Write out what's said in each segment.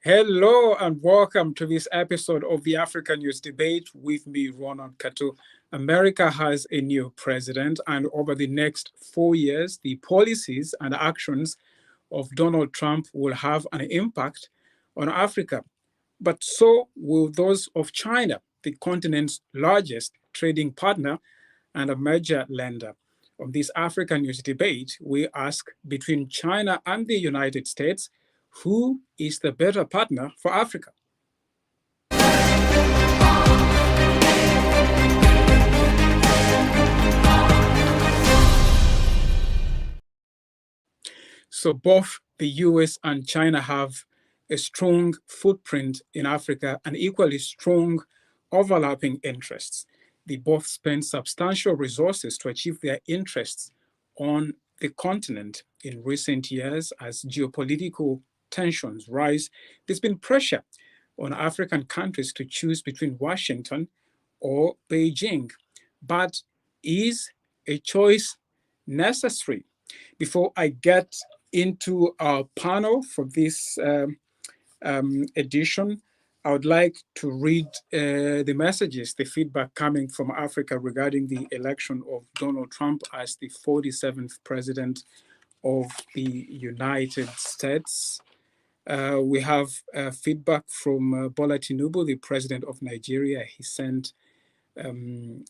Hello and welcome to this episode of the African News Debate with me, Ronald Katu. America has a new president, and over the next 4 years, the policies and actions of Donald Trump will have an impact on Africa. But so will those of China, the continent's largest trading partner and a major lender. On this African News Debate, we ask between China and the United States, who is the better partner for Africa? So both the US and China have a strong footprint in Africa and equally strong overlapping interests. They both spend substantial resources to achieve their interests on the continent. In recent years, as geopolitical tensions rise, there's been pressure on African countries to choose between Washington or Beijing. But is a choice necessary? Before I get into our panel for this edition, I would like to read the messages, the feedback coming from Africa regarding the election of Donald Trump as the 47th president of the United States. We have feedback from Bola Tinubu, the president of Nigeria. He sent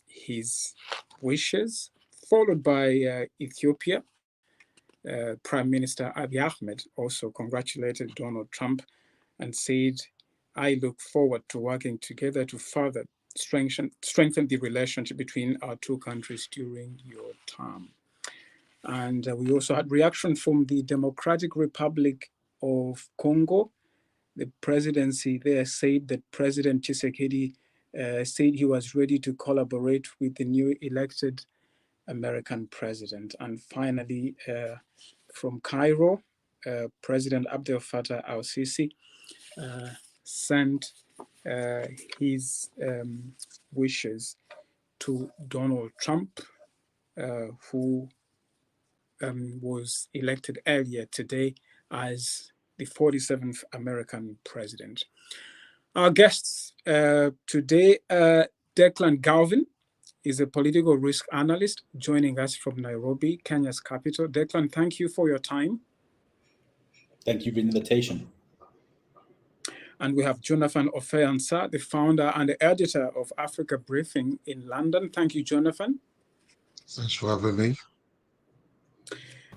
his wishes, followed by Ethiopia. Prime Minister Abiy Ahmed also congratulated Donald Trump and said, I look forward to working together to further strengthen the relationship between our two countries during your term. And we also had reaction from the Democratic Republic of Congo. The presidency there said that President Tshisekedi said he was ready to collaborate with the new elected American president. And finally, from Cairo, President Abdel Fattah al-Sisi sent his wishes to Donald Trump, who was elected earlier today as the 47th American president. Our guests today, Declan Galvin is a political risk analyst joining us from Nairobi, Kenya's capital. Declan, thank you for your time. Thank you for the invitation. And we have Jonathan Ofeansa, the founder and the editor of Africa Briefing in London. Thank you, Jonathan. Thanks for having me.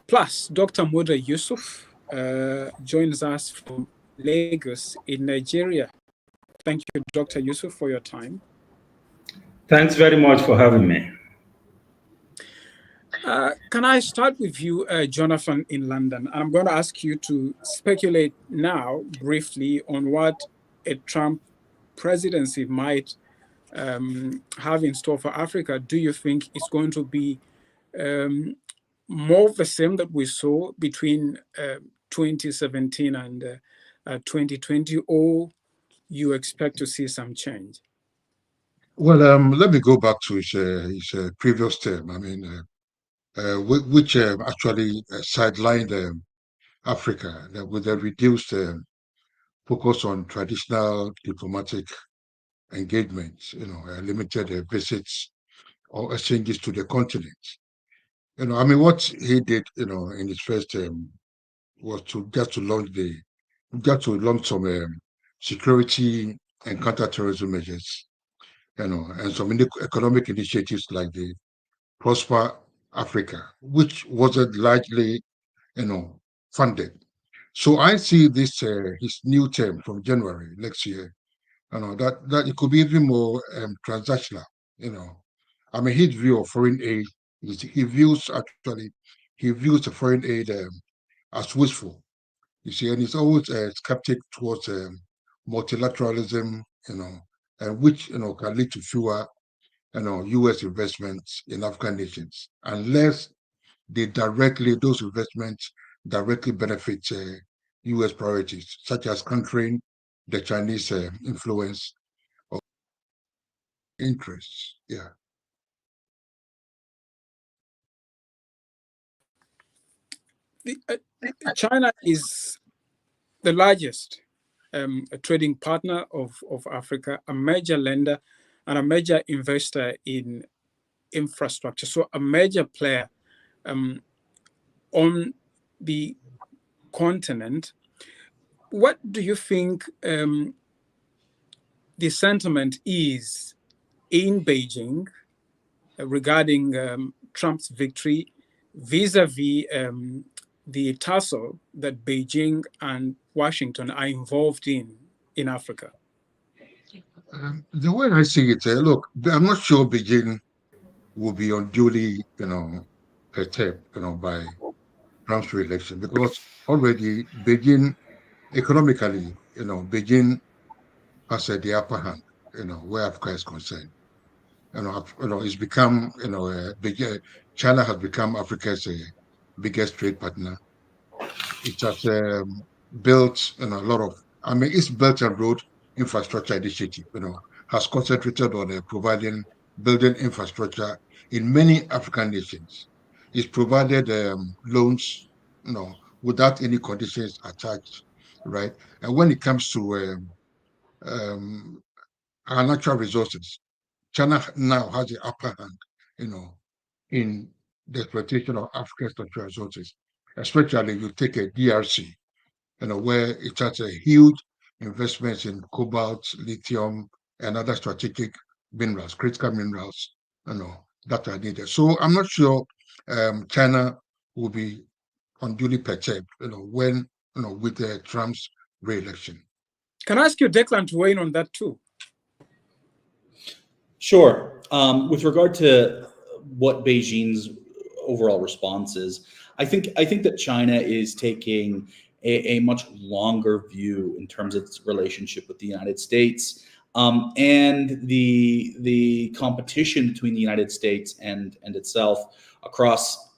Plus, Dr. Muda Yusuf joins us from Lagos in Nigeria. Thank you, Dr. Yusuf, for your time. Thanks very much for having me. Can I start with you, Jonathan, in London? I'm going to ask you to speculate now briefly on what a Trump presidency might have in store for Africa. Do you think it's going to be more of the same that we saw between 2017 and 2020, or you expect to see some change? Well, let me go back to his previous term. I mean, which actually sidelined Africa with a reduced focus on traditional diplomatic engagements, limited visits or exchanges to the continent. I mean, what he did, in his first term was to launch some security and counterterrorism measures, and some economic initiatives like the Prosper Africa, which wasn't largely, funded. So I see this his new term from January next year, that it could be even more transactional. I mean, his view of foreign aid he views the foreign aid as wasteful. You see, and he's always skeptic towards multilateralism, and which can lead to fewer U.S. investments in African nations, unless those investments directly benefit U.S. priorities, such as countering the Chinese influence or interests. Yeah. China is the largest a trading partner of Africa, a major lender, and a major investor in infrastructure. So a major player on the continent. What do you think the sentiment is in Beijing regarding Trump's victory vis-a-vis the tussle that Beijing and Washington are involved in Africa? The way I see it, look, I'm not sure Beijing will be unduly, perturbed, by Trump's re-election, because already Beijing, economically, Beijing has the upper hand, where Africa is concerned. It's become, China has become Africa's biggest trade partner. It has built, a lot of, its Belt and Road Infrastructure Initiative, has concentrated on building infrastructure in many African nations. It's provided loans, without any conditions attached, right? And when it comes to our natural resources, China now has the upper hand, in the exploitation of Africa's natural resources. Especially you take a DRC, where it has a huge investments in cobalt, lithium, and other strategic minerals, critical minerals, that are needed. So I'm not sure China will be unduly perturbed, when, with Trump's re-election. Can I ask you, Declan, to weigh in on that too? Sure. With regard to what Beijing's overall response is, I think that China is taking a much longer view in terms of its relationship with the United States, and the competition between the United States and itself across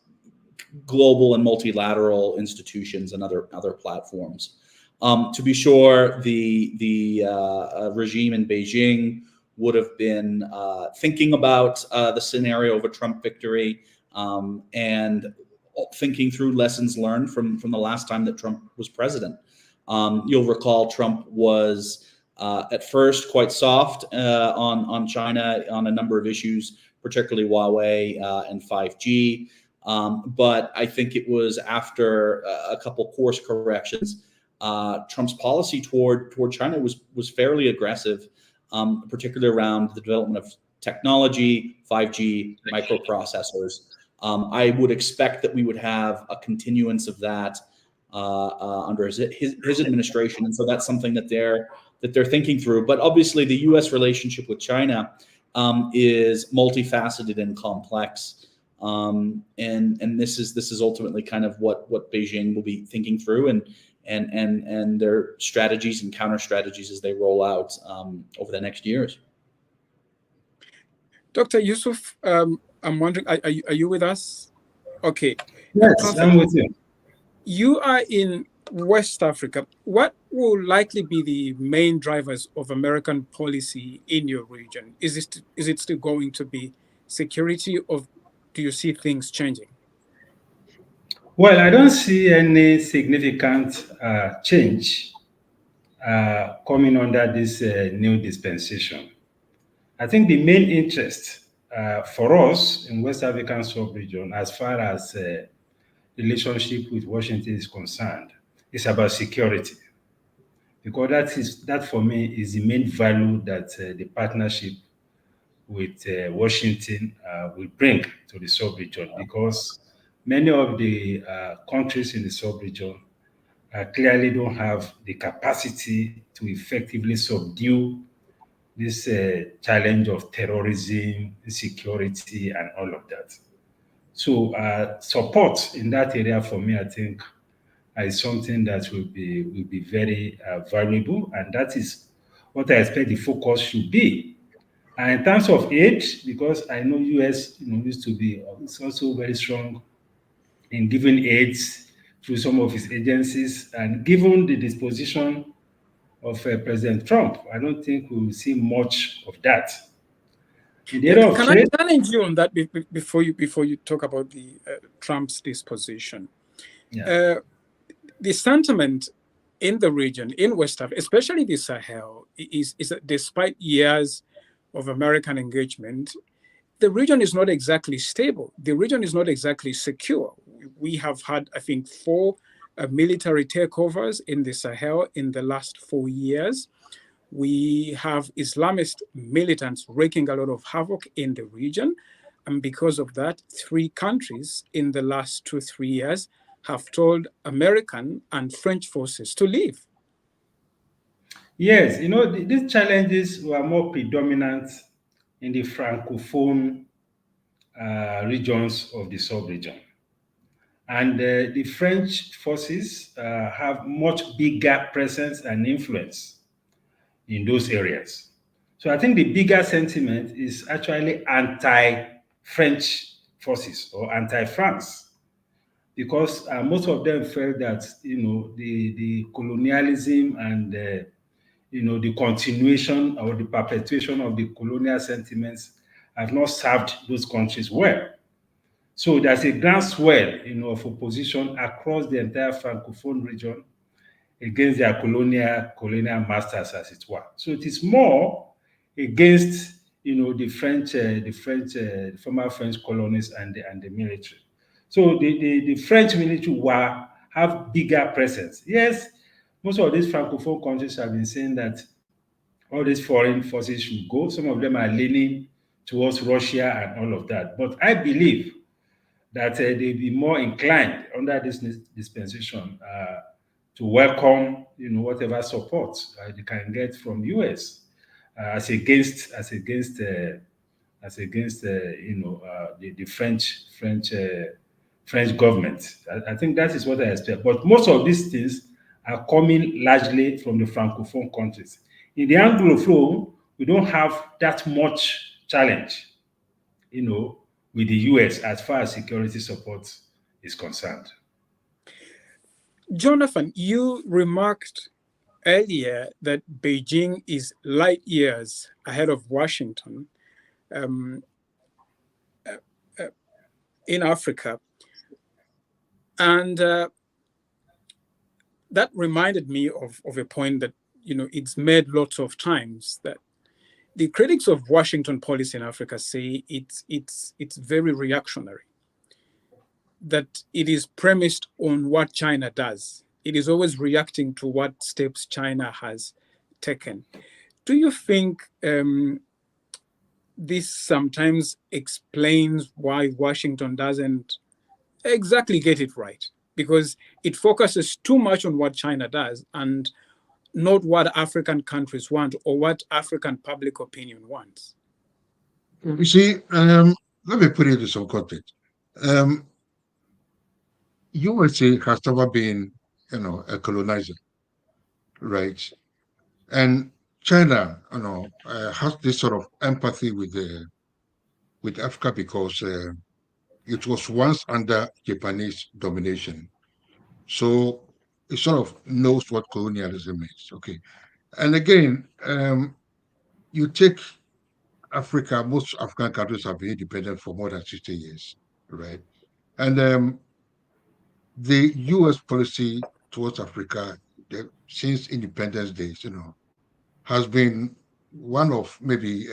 global and multilateral institutions and other platforms. To be sure, the regime in Beijing would have been thinking about the scenario of a Trump victory, and thinking through lessons learned from the last time that Trump was president. You'll recall Trump was at first quite soft on China on a number of issues, particularly Huawei and 5G. But I think it was after a couple course corrections, Trump's policy toward China was fairly aggressive, particularly around the development of technology, 5G, microprocessors. I would expect that we would have a continuance of that under his administration, and so that's something that they're thinking through. But obviously, the U.S. relationship with China is multifaceted and complex, and this is ultimately kind of what Beijing will be thinking through, and their strategies and counter strategies as they roll out over the next years. Dr. Yusuf, I'm wondering, are you with us? Okay. Yes, I'm with you. You are in West Africa. What will likely be the main drivers of American policy in your region? Is it still going to be security, or do you see things changing? Well, I don't see any significant change coming under this new dispensation. I think the main interest for us in West African sub-region, as far as relationship with Washington is concerned, is about security, because that for me is the main value that the partnership with Washington will bring to the sub-region, because many of the countries in the sub-region clearly don't have the capacity to effectively subdue this challenge of terrorism, insecurity, and all of that. So support in that area for me, I think, is something that will be very valuable, and that is what I expect the focus should be. And in terms of aid, because I know US used to be, it's also very strong in giving aids through some of its agencies, and given the disposition of President Trump, I don't think we will see much of that. In the area of Can trade, I challenge you on that before you talk about the Trump's disposition? yeah. The sentiment in the region, in West Africa, especially the Sahel, is that despite years of American engagement, the region is not exactly stable. The region is not exactly secure. We have had, I think, four military takeovers in the Sahel in the last 4 years. We have Islamist militants wreaking a lot of havoc in the region. And because of that, three countries in the last 2-3 years have told American and French forces to leave. Yes, these challenges were more predominant in the francophone regions of the sub-region. And the French forces have much bigger presence and influence in those areas. So I think the bigger sentiment is actually anti-French forces or anti-France, because most of them felt that the colonialism and the continuation or the perpetuation of the colonial sentiments have not served those countries well. So there's a groundswell, of opposition across the entire francophone region against their colonial masters, as it were. So it is more against the former French colonies and the military. So the French military have bigger presence. Yes, most of these francophone countries have been saying that all these foreign forces should go. Some of them are leaning towards Russia and all of that. But I believe that they'll be more inclined under this dispensation to welcome, whatever support they can get from US the French government. I think that is what I expect. But most of these things are coming largely from the francophone countries. In the Anglophone, we don't have that much challenge, with the US as far as security support is concerned. Jonathan, you remarked earlier that Beijing is light years ahead of Washington in Africa. And that reminded me of a point that, it's made lots of times, that the critics of Washington policy in Africa say it's very reactionary, that it is premised on what China does. It is always reacting to what steps China has taken. Do you think this sometimes explains why Washington doesn't exactly get it right? Because it focuses too much on what China does and not what African countries want or what African public opinion wants. You see, let me put it in some context. USA has never been, a colonizer, right? And China, has this sort of empathy with Africa because it was once under Japanese domination. So it sort of knows what colonialism is. Okay. And again, you take Africa, most African countries have been independent for more than 60 years, right? And the US policy towards Africa since independence days, has been one of maybe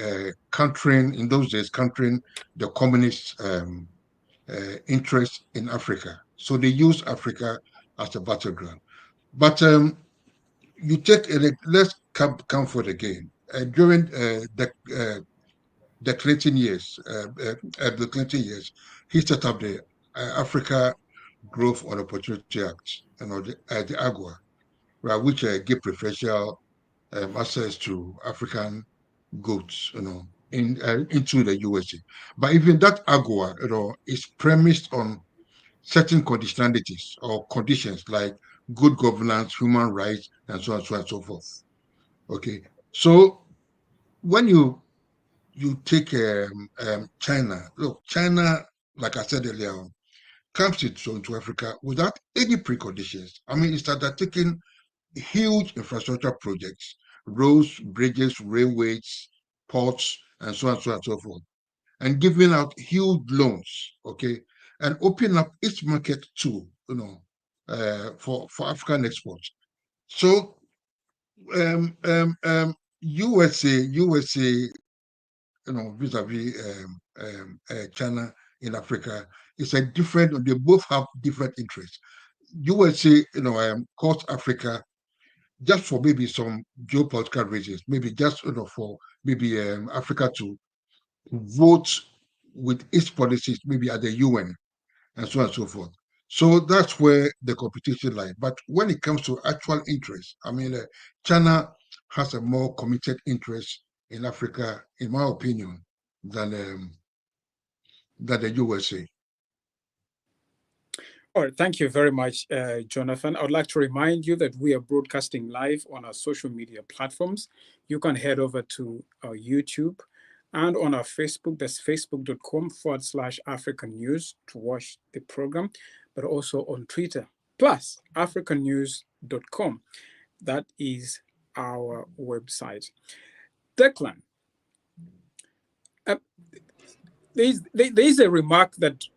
countering, in those days, countering the communist interest in Africa. So they use Africa as a battleground. But you take, let's come for the game. During the Clinton years, he set up the Africa Growth and Opportunity Act, the AGWA, right, which give preferential access to African goods, into the USA. But even that AGWA, is premised on certain conditionalities or conditions like good governance, human rights, and so on and so forth. Okay, so when you take China, look, China, like I said earlier on, comes into Africa without any preconditions. I mean, it started taking huge infrastructure projects, roads, bridges, railways, ports, and so on and so forth, and giving out huge loans, okay, and opening up its market too, for African exports. So USA, vis-a-vis China in Africa, it's a different. They both have different interests. USA, calls Africa just for maybe some geopolitical reasons, maybe just for maybe Africa to vote with its policies, maybe at the UN and so on and so forth. So that's where the competition lies. But when it comes to actual interest, I mean, China has a more committed interest in Africa, in my opinion, than the USA. All right, thank you very much, Jonathan. I would like to remind you that we are broadcasting live on our social media platforms. You can head over to our YouTube and on our Facebook. That's facebook.com/africanews to watch the program, but also on Twitter, plus africanews.com. That is our website. Declan, there is a remark that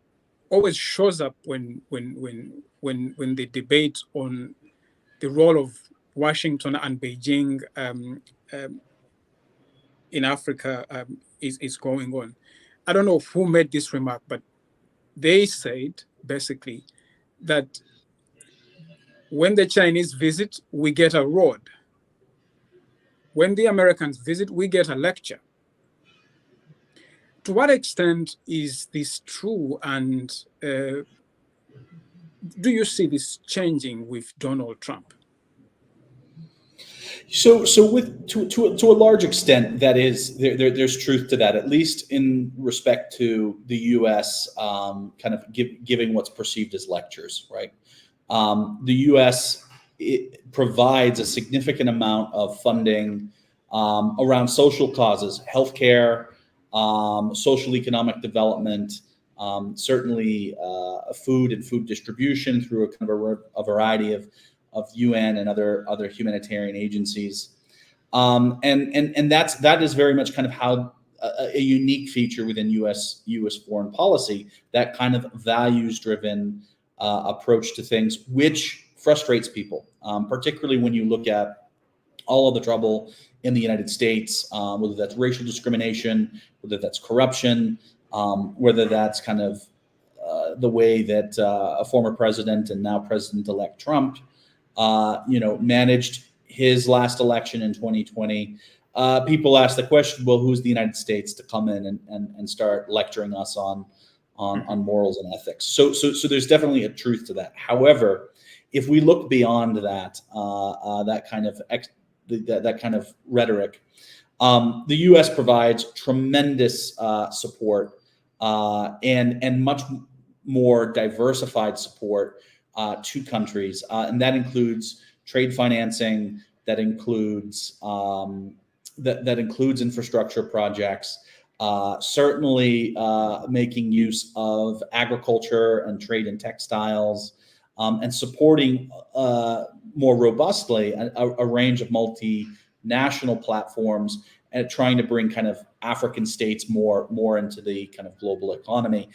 always shows up when the debate on the role of Washington and Beijing in Africa is going on. I don't know who made this remark, but they said basically that when the Chinese visit, we get a rod. When the Americans visit, we get a lecture. To what extent is this true, and do you see this changing with Donald Trump? So with to a large extent, that is there's truth to that, at least in respect to the U.S. Kind of giving what's perceived as lectures, right? The U.S. provides a significant amount of funding around social causes, healthcare, social economic development, certainly food and food distribution through a kind of a variety of UN and other humanitarian agencies, and that is very much kind of how a unique feature within U.S. foreign policy, that kind of values driven approach to things, which frustrates people, particularly when you look at all of the trouble in the United States, whether that's racial discrimination, whether that's corruption, whether that's kind of the way that a former president and now President-elect Trump, managed his last election in 2020. People ask the question, well, who's the United States to come in and start lecturing us on morals and ethics? So there's definitely a truth to that. However, if we look beyond that, that kind of rhetoric, the U.S. provides tremendous support and much more diversified support to countries, and that includes trade financing, that includes that includes infrastructure projects, certainly making use of agriculture and trade and textiles, and supporting more robustly a range of multinational platforms and trying to bring kind of African states more into the kind of global economy.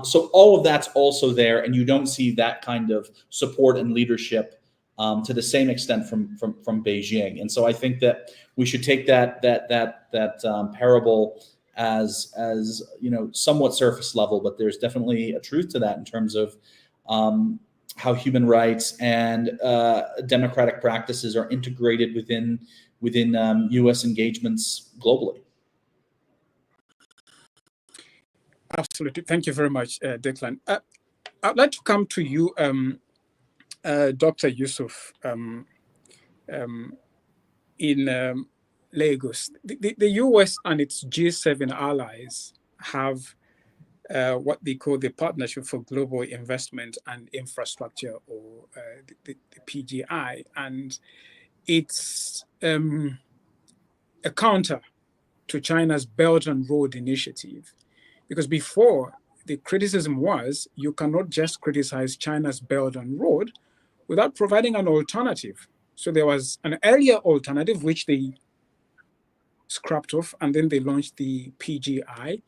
So all of that's also there, and you don't see that kind of support and leadership to the same extent from Beijing. And so I think that we should take that parable as somewhat surface level, but there's definitely a truth to that in terms of how human rights and democratic practices are integrated within U.S. engagements globally. Absolutely. Thank you very much, Declan. I'd like to come to you, Dr. Yusuf, in Lagos. The US and its G7 allies have what they call the Partnership for Global Investment and Infrastructure, or the PGI. And it's a counter to China's Belt and Road Initiative. Because before, the criticism was you cannot just criticize China's Belt and Road without providing an alternative. So there was an earlier alternative, which they scrapped off, and then they launched the PGI,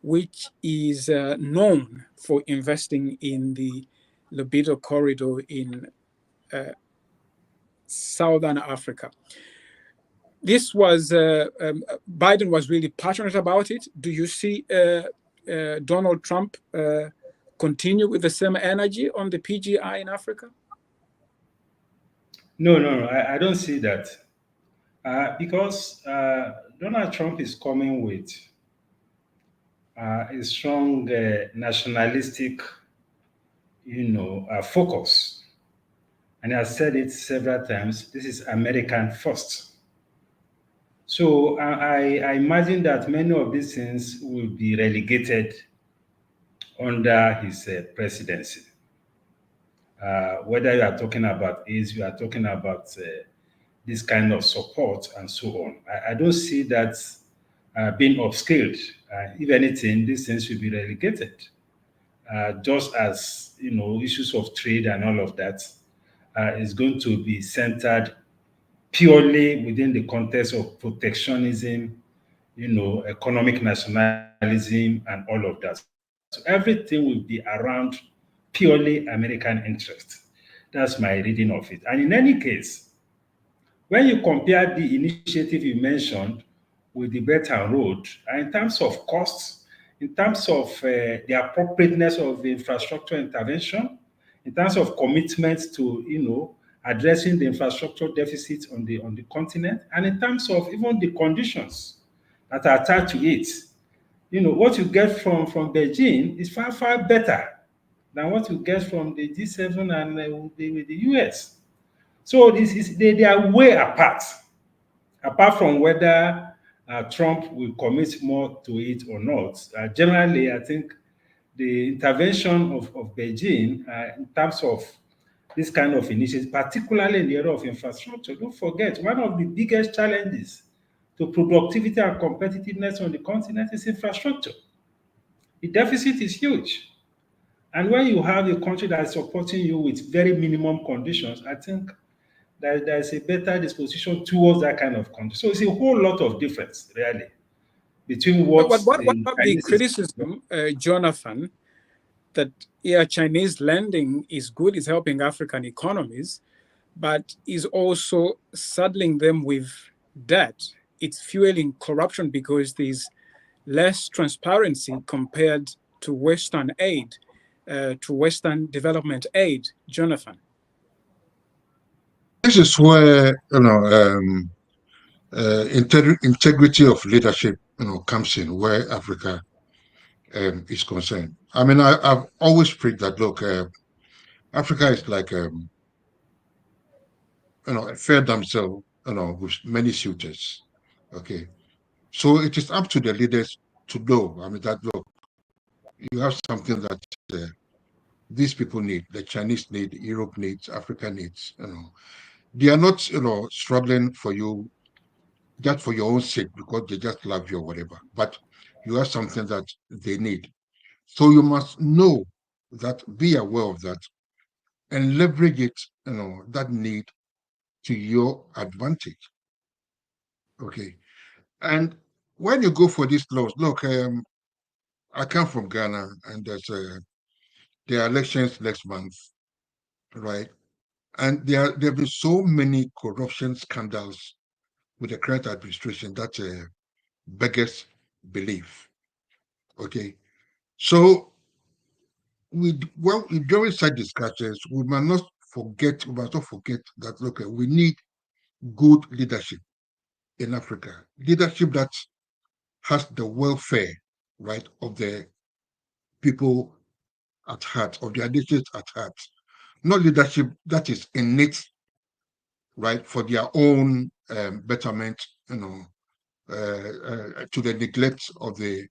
which is known for investing in the Libido corridor in Southern Africa. This was, Biden was really passionate about it. Do you see Donald Trump continue with the same energy on the PGI in Africa? No, I don't see that. Because Donald Trump is coming with a strong nationalistic, focus. And I've said it several times, this is American first. So I imagine that many of these things will be relegated under his presidency. Whether you are talking about AIDS, you are talking about this kind of support and so on. I don't see that being upscaled. If anything, these things will be relegated. Just as issues of trade and all of that is going to be centered purely within the context of protectionism, economic nationalism, and all of that. So everything will be around purely American interest. That's my reading of it. And in any case, when you compare the initiative you mentioned with the Belt and Road, in terms of costs, in terms of the appropriateness of the infrastructure intervention, in terms of commitment to addressing the infrastructure deficit on the continent, and in terms of even the conditions that are attached to it, what you get from Beijing is far better than what you get from the G7 and with the US. So they are way apart from whether Trump will commit more to it or not. Generally, I think the intervention of Beijing in terms of this kind of initiative, particularly in the area of infrastructure, don't forget, one of the biggest challenges to productivity and competitiveness on the continent is infrastructure. The deficit is huge. And when you have a country that is supporting you with very minimum conditions, I think there's a better disposition towards that kind of country. So it's a whole lot of difference, really, between what about the criticism, Jonathan, that Chinese lending is good, is helping African economies, but is also saddling them with debt. It's fueling corruption because there's less transparency compared to Western aid, to Western development aid. Jonathan. This is where integrity of leadership comes in, where Africa is concerned. I mean, I've always preached that, look, Africa is like a fair damsel with many suitors. Okay, so it is up to the leaders to know. I mean, that look, you have something that these people need, the Chinese need, Europe needs, Africa needs. They are not struggling for you just for your own sake because they just love you or whatever. But you have something that they need, so you must know that, be aware of that, and leverage it. That need to your advantage. Okay, and when you go for these laws, look, I come from Ghana, and there are elections next month, right? And there have been so many corruption scandals with the current administration that beggars belief. Okay, so during such discussions, we must not forget that, look, we need good leadership in Africa, leadership that has the welfare, right, of the people at heart, of their nations at heart, not leadership that is innate, right, for their own betterment, to the neglect of the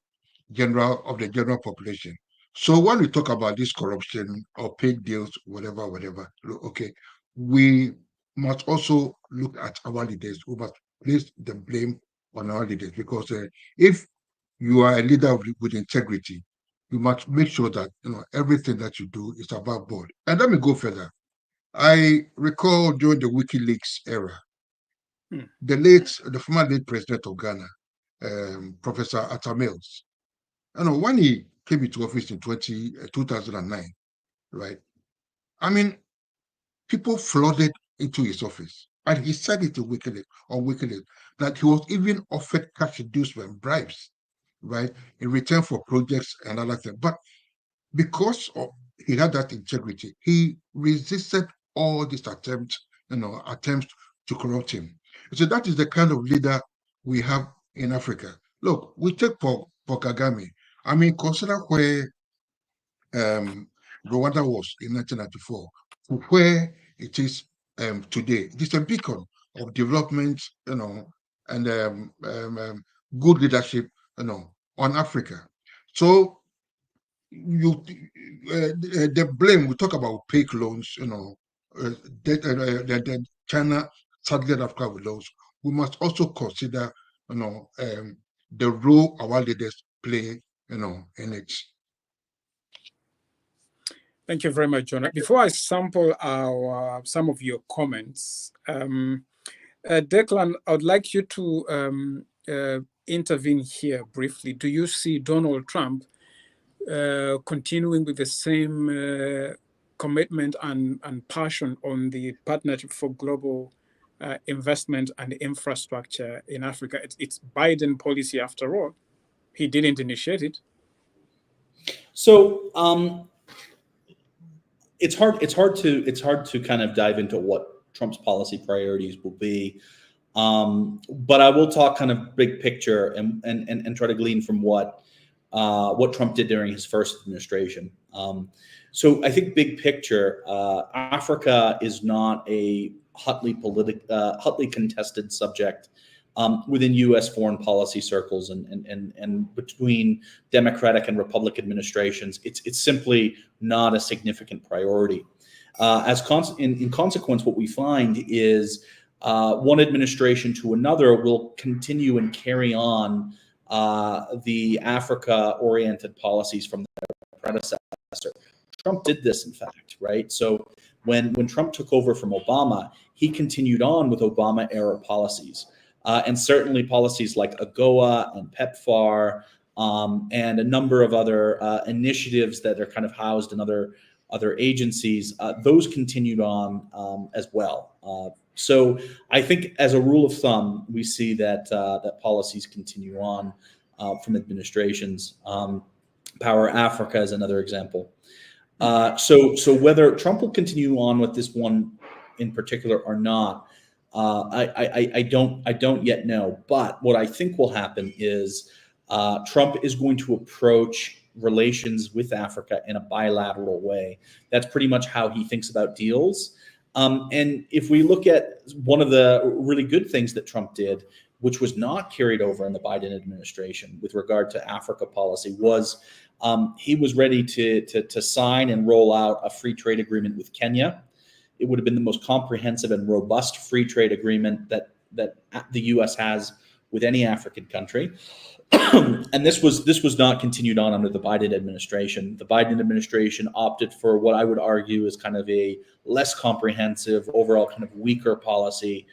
general population. So when we talk about this corruption or paid deals, whatever, okay, we must also look at our leaders. We must place the blame on our leaders, because if you are a leader with integrity, you must make sure that everything that you do is above board. And let me go further. I recall during the WikiLeaks era, the former late president of Ghana, Professor Atta Mills, when he came into office in 2009, right? I mean, people flooded into his office. And he said it to Wikileaks, that he was even offered cash inducement bribes, right, in return for projects and other things. But because he had that integrity, he resisted all these attempts to corrupt him. So that is the kind of leader we have in Africa. Look, we take Paul Kagame. I mean, consider where Rwanda was in 1994 to where it is today. It is a beacon of development, and good leadership, on Africa. So the blame, we talk about opaque loans, that China targeted Africa with loans. We must also consider, the role our leaders play, in it. Thank you very much, John. Before I sample some of your comments, Declan, I would like you to intervene here briefly. Do you see Donald Trump continuing with the same commitment and passion on the Partnership for Global Investment and Infrastructure in Africa? It's Biden policy after all. He didn't initiate it. So it's hard to kind of dive into what Trump's policy priorities will be. But I will talk kind of big picture and try to glean from what Trump did during his first administration. So I think big picture, Africa is not a hotly contested subject within U.S. foreign policy circles and between Democratic and Republican administrations. It's simply not a significant priority. In consequence, what we find is one administration to another will continue and carry on the Africa-oriented policies from their predecessor. Trump did this, in fact, right? So when Trump took over from Obama, he continued on with Obama-era policies. And certainly policies like AGOA and PEPFAR and a number of other initiatives that are kind of housed in other agencies, those continued on as well. So I think as a rule of thumb, we see that policies continue on from administrations. Power Africa is another example. So whether Trump will continue on with this one in particular or not, I don't yet know. But what I think will happen is Trump is going to approach relations with Africa in a bilateral way. That's pretty much how he thinks about deals. And if we look at one of the really good things that Trump did, which was not carried over in the Biden administration with regard to Africa policy, was he was ready to sign and roll out a free trade agreement with Kenya. It would have been the most comprehensive and robust free trade agreement that the U.S. has with any African country. And this was not continued on under the Biden administration. The Biden administration opted for what I would argue is kind of a less comprehensive, overall kind of weaker policy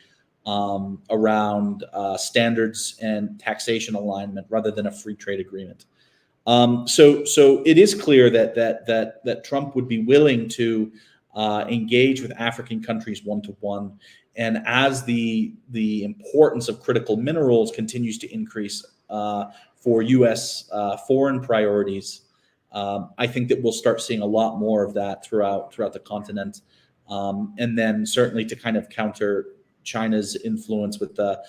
around standards and taxation alignment rather than a free trade agreement. So it is clear that Trump would be willing to engage with African countries one-to-one. And as the importance of critical minerals continues to increase for U.S. Foreign priorities, I think that we'll start seeing a lot more of that throughout the continent. And then certainly to kind of counter China's influence with the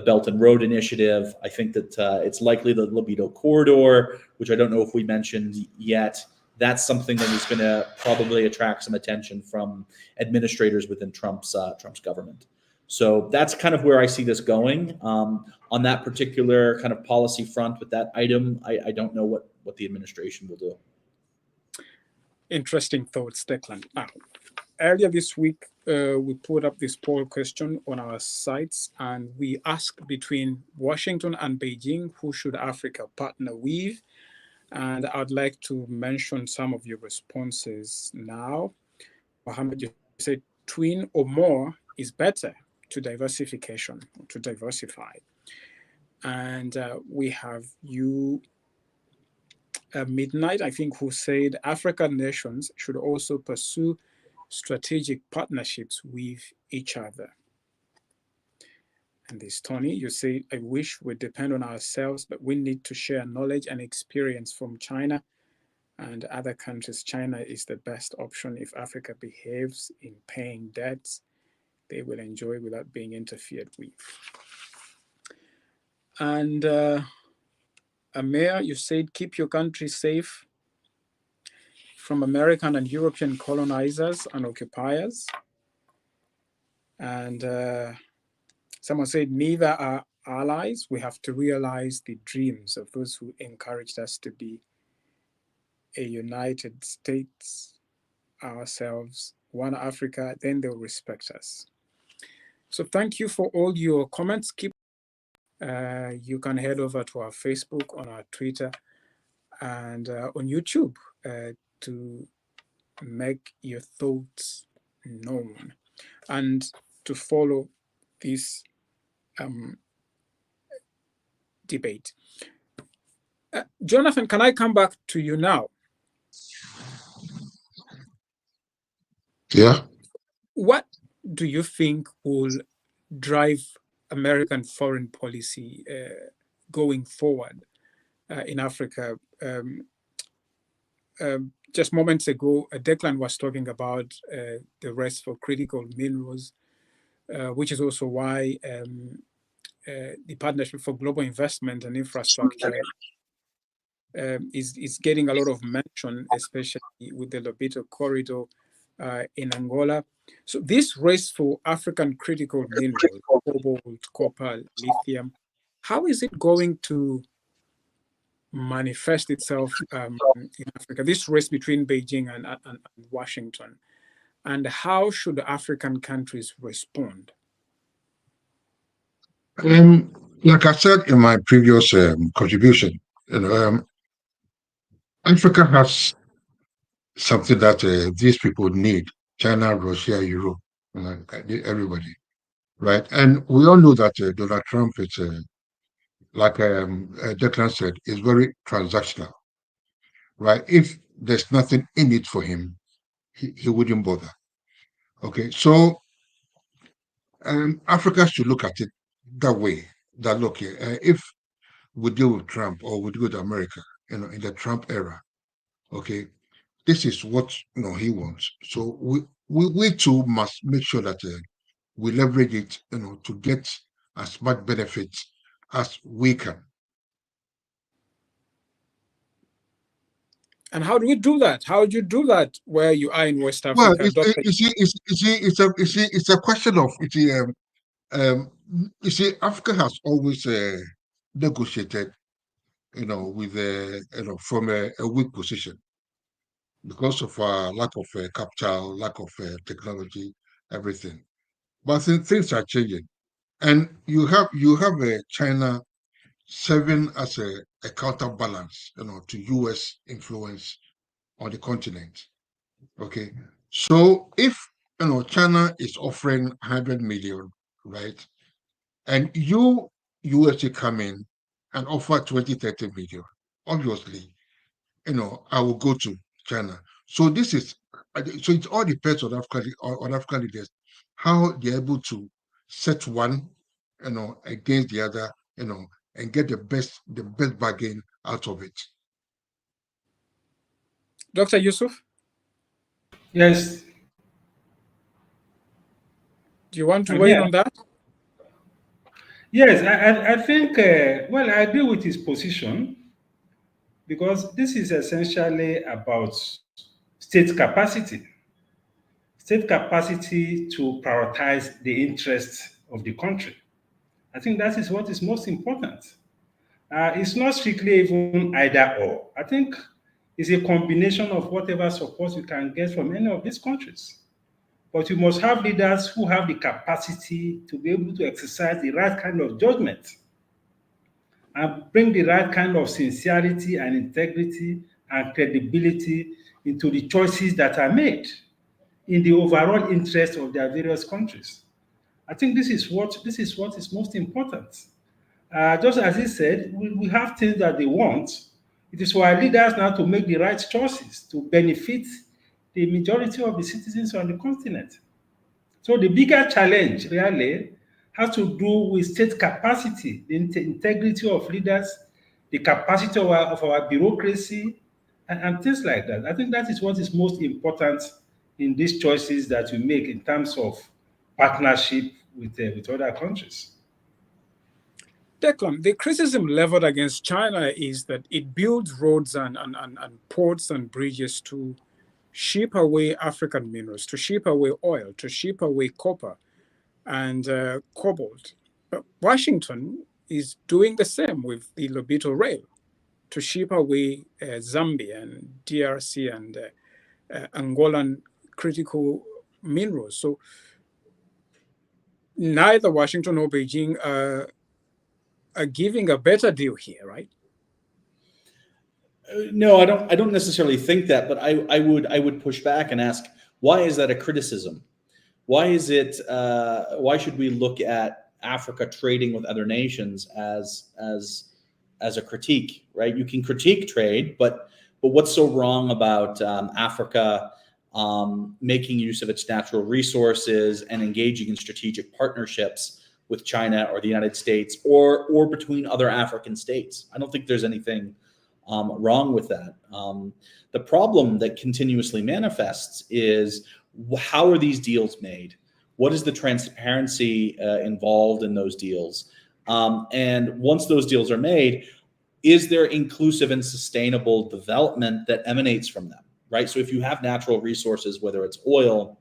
Belt and Road Initiative, I think that it's likely the Libido Corridor, which I don't know if we mentioned yet. That's something that is going to probably attract some attention from administrators within Trump's government. So that's kind of where I see this going. On that particular kind of policy front with that item, I don't know what the administration will do. Interesting thoughts, Declan. Now, earlier this week, we put up this poll question on our sites, and we asked between Washington and Beijing, who should Africa partner with? And I'd like to mention some of your responses now. Mohammed, you said twin or more is better to diversification, to diversify. And we have you, Midnight, I think, who said African nations should also pursue strategic partnerships with each other. And this, Tony, you say, I wish we depend on ourselves, but we need to share knowledge and experience from China and other countries. China is the best option. If Africa behaves in paying debts, they will enjoy without being interfered with. And Amir, you said, keep your country safe from American and European colonizers and occupiers. And someone said, neither are allies. We have to realize the dreams of those who encouraged us to be a United States ourselves, one Africa, then they'll respect us. So thank you for all your comments. You can head over to our Facebook, on our Twitter, and on YouTube to make your thoughts known and to follow this debate. Jonathan, can I come back to you now? Yeah. What do you think will drive American foreign policy going forward in Africa? Just moments ago, Declan was talking about the race for critical minerals, which is also why the Partnership for Global Investment and Infrastructure is getting a lot of mention, especially with the Lobito corridor in Angola. So this race for African critical minerals, cobalt, copper, lithium, how is it going to manifest itself in Africa? This race between Beijing and Washington, and how should African countries respond? Like I said in my previous contribution, Africa has something that these people need: China, Russia, Europe, everybody, right? And we all know that Donald Trump is, like Declan said, is very transactional, right? If there's nothing in it for him, he wouldn't bother. Okay, so Africa should look at it that way. That look, if we deal with Trump or we deal with America, in the Trump era, okay, this is what he wants. So we too must make sure that we leverage it, to get as much benefits as we can. And how do we do that? How do you do that where you are in West Africa? Well, it's a question of Africa has always negotiated, with from a weak position because of lack of capital, lack of technology, everything. But things are changing, and you have China serving as a counterbalance, to U.S. influence on the continent. Okay, so if China is offering 100 million, right, and USA come in and offer 20-30 million, obviously, I will go to China. So it all depends on African leaders, how they're able to set one, against the other, and get the best bargain out of it. Dr. Yusuf? Yes. Do you want to weigh in on that? Yes, I think, well, I agree with his position because this is essentially about state capacity to prioritize the interests of the country. I think that is what is most important. It's not strictly even either or. I think it's a combination of whatever support you can get from any of these countries. But you must have leaders who have the capacity to be able to exercise the right kind of judgment and bring the right kind of sincerity and integrity and credibility into the choices that are made in the overall interest of their various countries. I think this is what is most important. Just as he said, we have things that they want. It is for our leaders now to make the right choices to benefit the majority of the citizens on the continent. So the bigger challenge really has to do with state capacity, the integrity of leaders, the capacity of our bureaucracy, and things like that. I think that is what is most important in these choices that we make in terms of partnership with other countries. Declan, the criticism leveled against China is that it builds roads and ports and bridges to ship away African minerals, to ship away oil, to ship away copper and cobalt. But Washington is doing the same with the Lobito Rail to ship away Zambia and DRC and Angolan critical minerals. So neither Washington nor Beijing are giving a better deal here, right? No, I don't necessarily think that, but I would push back and ask, why is that a criticism? Why is it? Why should we look at Africa trading with other nations as a critique? Right? You can critique trade, but what's so wrong about Africa making use of its natural resources and engaging in strategic partnerships with China or the United States or between other African states? I don't think there's anything wrong with that. The problem that continuously manifests is, how are these deals made? What is the transparency involved in those deals? And once those deals are made, is there inclusive and sustainable development that emanates from them, right? So if you have natural resources, whether it's oil,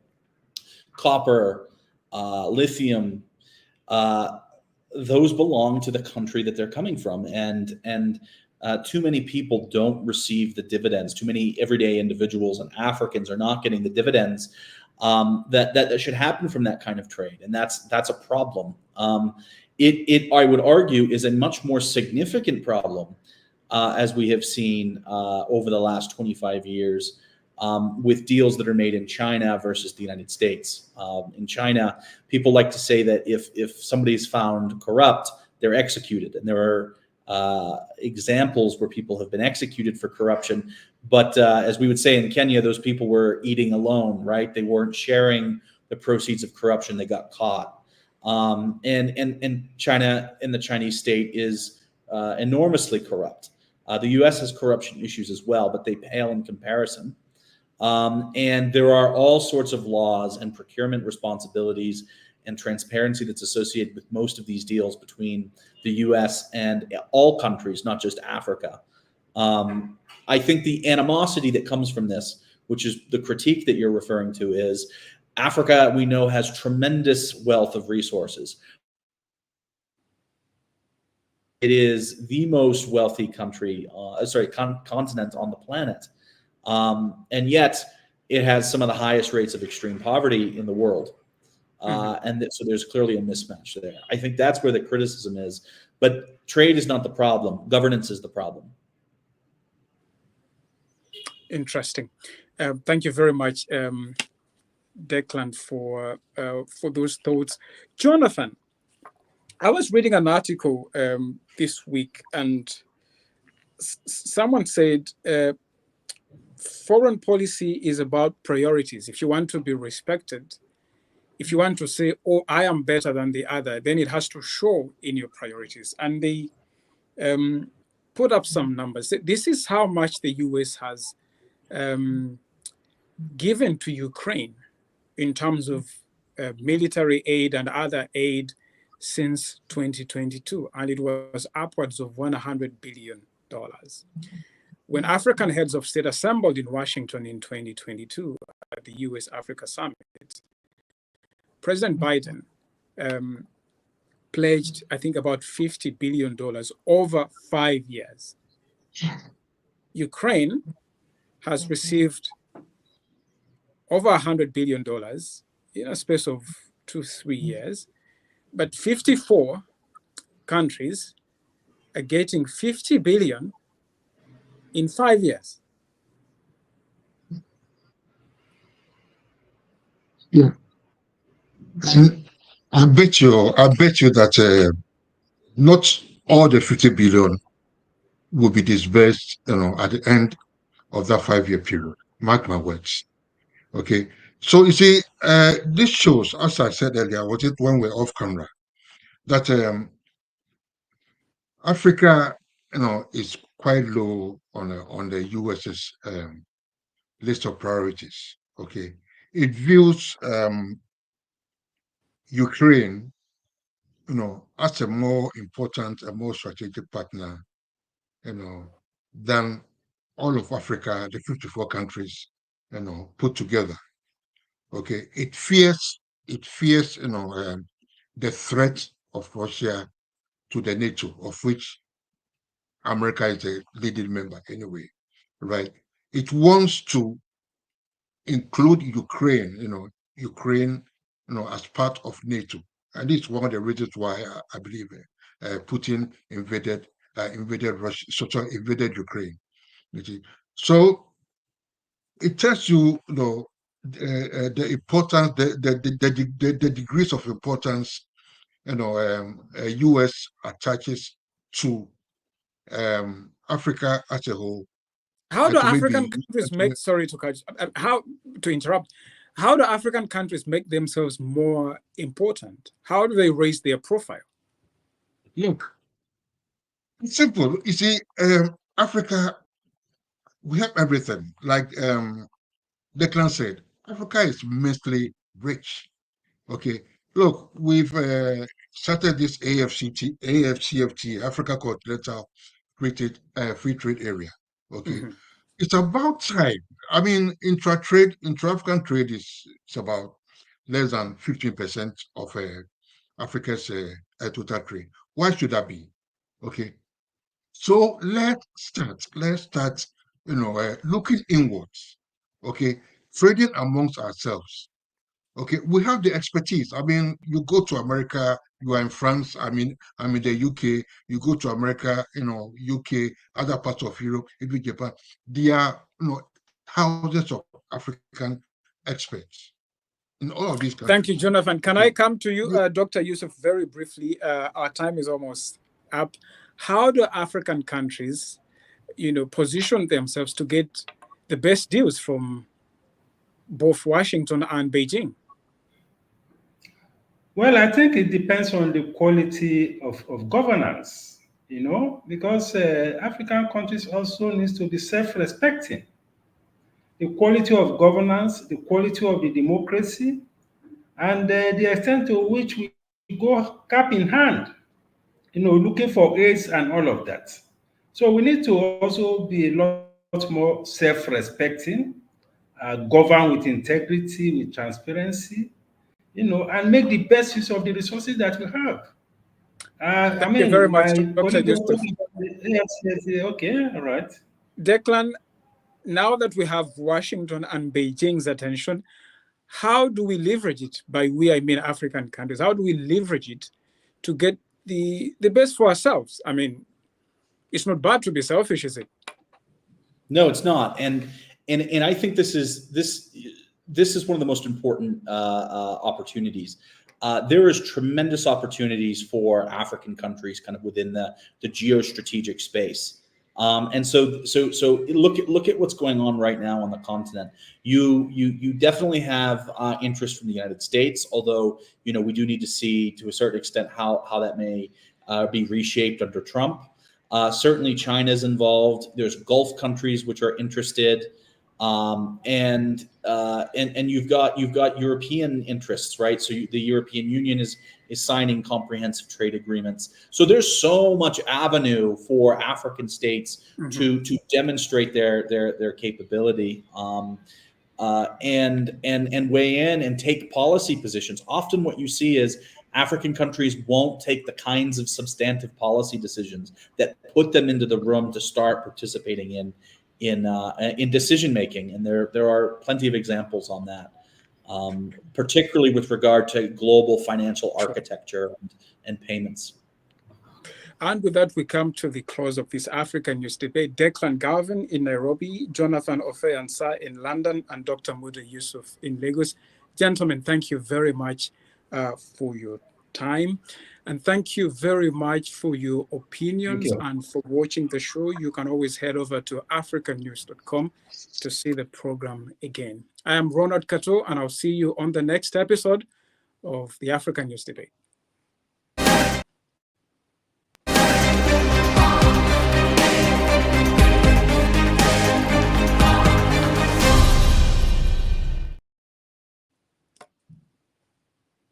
copper, lithium, those belong to the country that they're coming from. And too many people don't receive the dividends. Too many everyday individuals and Africans are not getting the dividends that should happen from that kind of trade, and that's a problem. It I would argue is a much more significant problem, as we have seen over the last 25 years, with deals that are made in China versus the United States. In China, people like to say that if somebody's found corrupt, they're executed, and there are examples where people have been executed for corruption. But as we would say in Kenya, those people were eating alone, right? They weren't sharing the proceeds of corruption. They got caught. And China and the Chinese state is enormously corrupt. The U.S. has corruption issues as well, but they pale in comparison. And there are all sorts of laws and procurement responsibilities and transparency that's associated with most of these deals between the U.S. and all countries, not just Africa. I think the animosity that comes from this, which is the critique that you're referring to, is Africa, we know, has tremendous wealth of resources. It is the most wealthy country, continent on the planet. And yet it has some of the highest rates of extreme poverty in the world. So there's clearly a mismatch there. I think that's where the criticism is. But trade is not the problem. Governance is the problem. Interesting. Thank you very much, Declan, for those thoughts. Jonathan, I was reading an article this week, and someone said foreign policy is about priorities. If you want to be respected, if you want to say, oh, I am better than the other, then it has to show in your priorities. And they put up some numbers. This is how much the US has given to Ukraine in terms of military aid and other aid since 2022. And it was upwards of $100 billion. When African heads of state assembled in Washington in 2022 at the US Africa Summit, President Biden pledged, I think, about $50 billion over 5 years. Ukraine has received over $100 billion in a space of 2-3 years, but 54 countries are getting $50 billion in 5 years. Yeah. And I bet you that not all the 50 billion will be disbursed, at the end of that 5-year period. Mark my words. Okay, so you see, this shows, as I said earlier, was it when we're off camera, that Africa, is quite low on the US's list of priorities. Okay, it views Ukraine, as a more important, a more strategic partner, than all of Africa, the 54 countries, put together. Okay, it fears, the threat of Russia to the NATO, of which America is a leading member anyway, right? It wants to include Ukraine, as part of NATO, and it's one of the reasons why I believe Putin invaded Russia, sort of invaded Ukraine. You see. So it tells you, the importance, the degrees of importance, U.S. attaches to Africa as a whole, How and do to African maybe countries make, sorry to cut, how to interrupt, how do African countries make themselves more important? How do they raise their profile? look. It's simple. You see, Africa, we have everything. Like Declan said, Africa is immensely rich. Okay, look, we've started this AFCFT, Africa Continental Free Trade Area. Okay, Mhm. it's about time. I mean, intra-African trade is it's about less than 15% of Africa's total trade. Why should that be? Okay, so let's start, looking inwards. Okay, trading amongst ourselves. Okay, we have the expertise. I mean, you go to America, you are in France. I mean, I'm in the UK. You go to America, UK, other parts of Europe, even Japan. There are, thousands of African experts in all of these countries. Thank you, Jonathan. Okay, Can I come to you, you- Dr. Yusuf, very briefly? Our time is almost up. How do African countries, position themselves to get the best deals from both Washington and Beijing? Well, I think it depends on the quality of governance, because African countries also needs to be self-respecting. The quality of governance, the quality of the democracy, and the extent to which we go cap in hand, looking for aids and all of that. So we need to also be a lot more self-respecting, govern with integrity, with transparency, and make the best use of the resources that we have. I Thank you very mean, much, my Dr. colleague, Yusuf. yes, yes, yeah, okay, all right. Declan, now that we have Washington and Beijing's attention, how do we leverage it? By we, I mean African countries. How do we leverage it to get the best for ourselves? I mean, it's not bad to be selfish, is it? No, it's not, and I think this is one of the most important opportunities. There is tremendous opportunities for African countries, kind of within the geostrategic space. And so look at what's going on right now on the continent. You definitely have interest from the United States, although we do need to see to a certain extent how that may be reshaped under Trump. Certainly, China's involved. There's Gulf countries which are interested, and you've got European interests, right? So the European Union is signing comprehensive trade agreements. So there's so much avenue for African states to demonstrate their capability. And weigh in and take policy positions. Often what you see is African countries won't take the kinds of substantive policy decisions that put them into the room to start participating in decision making, and there are plenty of examples on that, particularly with regard to global financial architecture and payments. And with that, we come to the close of this African News Debate. Declan Garvin in Nairobi, Jonathan Ofeansa in London, and Dr. Muda Yusuf in Lagos. Gentlemen, thank you very much for your time. And thank you very much for your opinions you. and for watching the show. You can always head over to africanews.com to see the program again. I am Ronald Kato, and I'll see you on the next episode of the African News Debate.